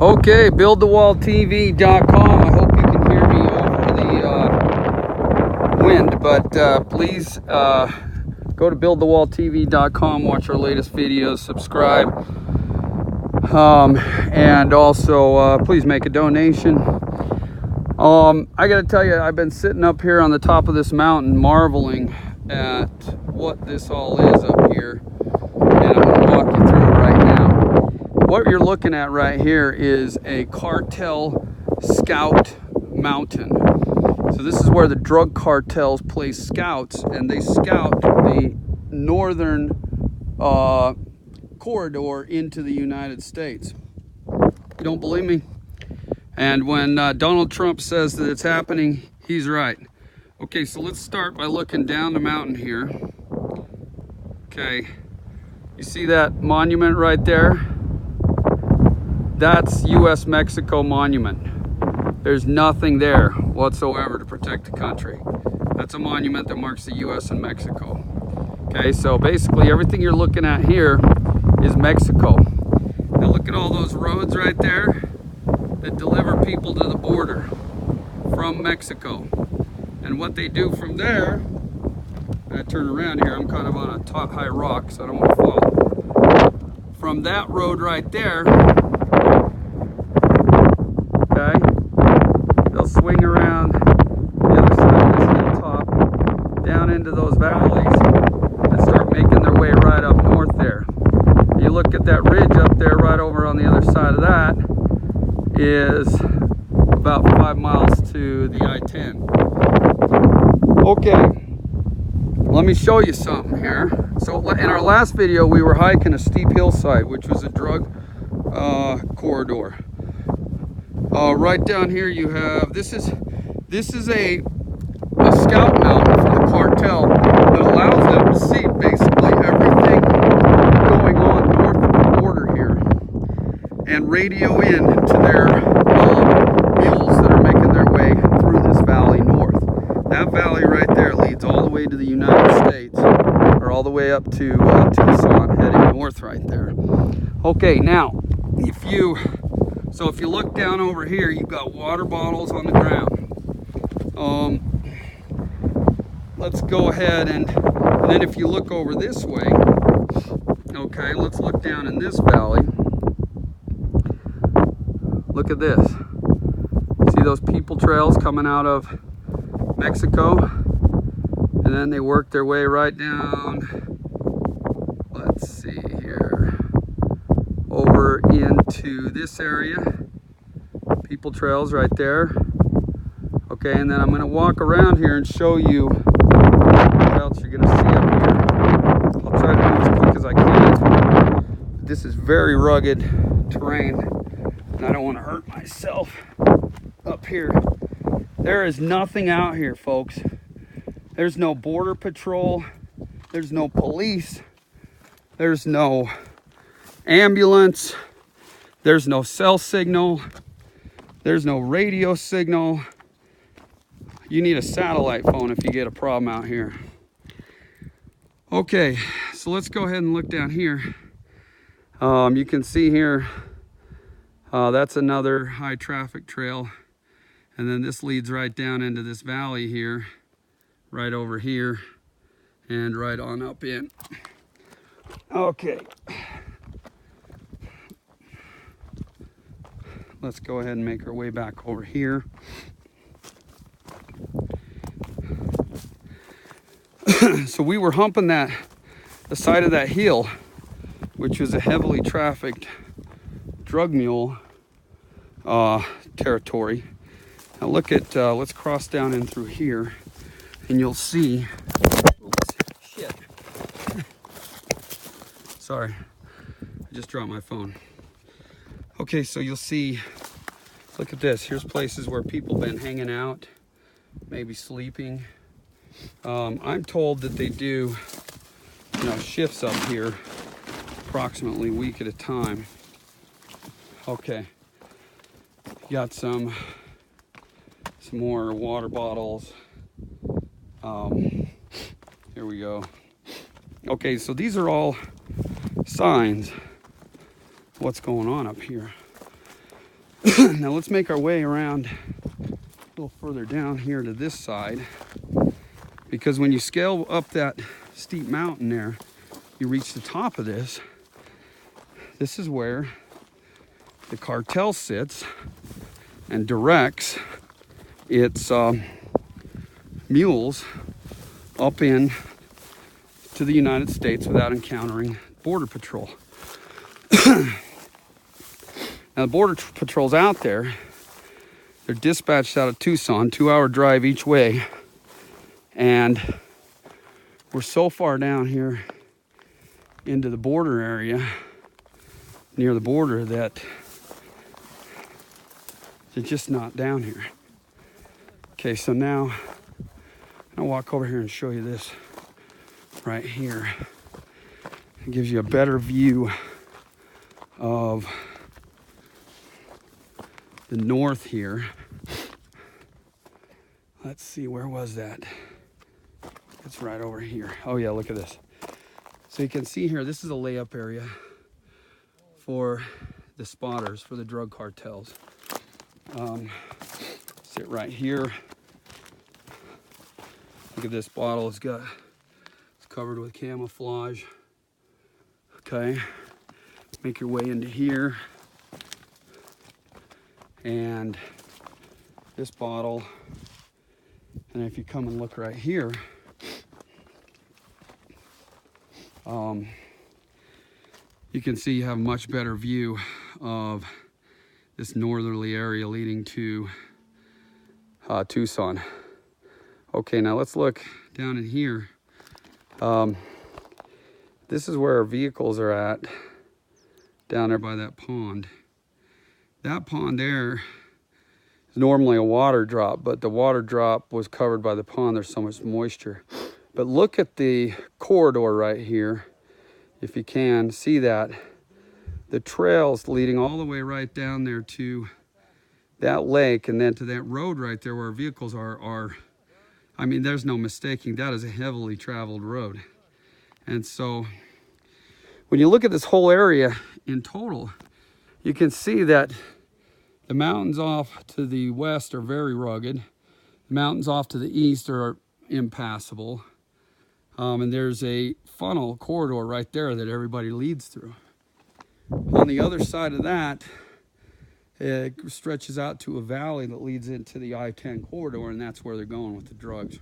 Okay, BuildTheWallTV.com. I hope you can hear me over the wind, but please go to BuildTheWallTV.com, watch our latest videos, subscribe, and also please make a donation. I gotta tell you, I've been sitting up here on the top of this mountain marveling at what this all is up here, and I'm gonna walk you through it right now. What you're looking at right here is a cartel scout mountain. So this is where the drug cartels place scouts, and they scout the northern corridor into the United States. You don't believe me? And when Donald Trump says that it's happening, he's right. Okay, so let's start by looking down the mountain here. Okay, you see that monument right there? That's U.S.-Mexico monument. There's nothing there whatsoever to protect the country. That's a monument that marks the U.S. and Mexico. Okay, so basically everything you're looking at here is Mexico. Now look at all those roads right there that deliver people to the border from Mexico. And what they do from there, I turn around here, I'm kind of on a top high rock, so I don't want to fall. From that road right there, okay, they'll swing around the other side of this hilltop down into those valleys and start making their way right up north there. You look at that ridge up there right over on the other side of that is about 5 miles to the I-10. Okay, let me show you something here. So in our last video, we were hiking a steep hillside, which was a drug corridor. Right down here you have, this is a scout mountain for the cartel that allows them to see basically everything going on north of the border here and radio in to their mules that are making their way through this valley north. That valley right there leads all the way to the United States, or all the way up to Tucson, heading north right there. Okay, now if you look down over here, you've got water bottles on the ground. Let's go ahead and then if you look over this way, okay, let's look down in this valley. Look at this. See those people trails coming out of Mexico? And then they work their way right down, let's see here, over into this area. People trails right there. Okay, and then I'm going to walk around here and show you what else you're going to see up here. I'll try to move as quick as I can. This is very rugged terrain, and I don't want to hurt myself up here. There is nothing out here, folks. There's no border patrol. There's no police. There's no ambulance. There's no cell signal. There's no radio signal. You need a satellite phone if you get a problem out here. Okay, so let's go ahead and look down here. You can see here, that's another high traffic trail. And then this leads right down into this valley here, right over here, and right on up in. Okay. Let's go ahead and make our way back over here. So we were humping the side of that hill, which was a heavily trafficked drug mule territory. Now look at, let's cross down in through here, and you'll see, oops, shit. Sorry, I just dropped my phone. Okay, so you'll see, look at this. Here's places where people been hanging out, maybe sleeping. I'm told that they do, shifts up here, approximately a week at a time. Okay, got some more water bottles. Here we go. Okay, so these are all signs of what's going on up here. Now let's make our way around a little further down here to this side, because when you scale up that steep mountain there, you reach the top of this. This is where the cartel sits and directs its mules up in to the United States without encountering Border Patrol. Now the Border Patrol's out there. They're dispatched out of Tucson, 2-hour drive each way. And we're so far down here into the border area, near the border, that they're just not down here. Okay, so now I'll walk over here and show you this right here. It gives you a better view of the north here. Let's see, where was that? It's right over here. Oh yeah, look at this. So you can see here, this is a layup area for the spotters, for the drug cartels. Sit right here. Look at this bottle. It's covered with camouflage. Okay, make your way into here. And this bottle, and if you come and look right here, you can see you have a much better view of this northerly area leading to Tucson. Okay, now let's look down in here. This is where our vehicles are at, down there by that pond. That pond there is normally a water drop, but the water drop was covered by the pond. There's so much moisture. But look at the corridor right here. If you can see that, the trails leading all the way right down there to that lake, and then to that road right there where our vehicles are, I mean, there's no mistaking, that is a heavily traveled road. And so when you look at this whole area in total, you can see that the mountains off to the west are very rugged. The mountains off to the east are impassable. And there's a funnel corridor right there that everybody leads through. On the other side of that, it stretches out to a valley that leads into the I-10 corridor, and that's where they're going with the drugs.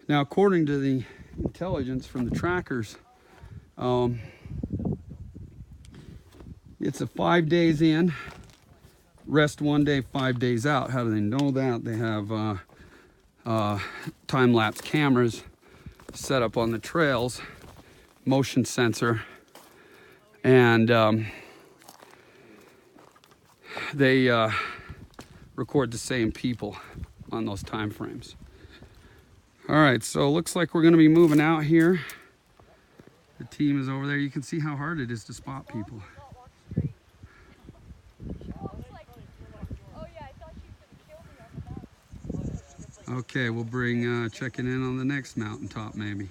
Now, according to the intelligence from the trackers, it's a 5 days in, rest 1 day, 5 days out. How do they know that? They have time-lapse cameras set up on the trails, motion sensor, and they record the same people on those time frames. All right, so it looks like we're going to be moving out here. The team is over there. You can see how hard it is to spot people. Okay, we'll bring checking in on the next mountaintop maybe.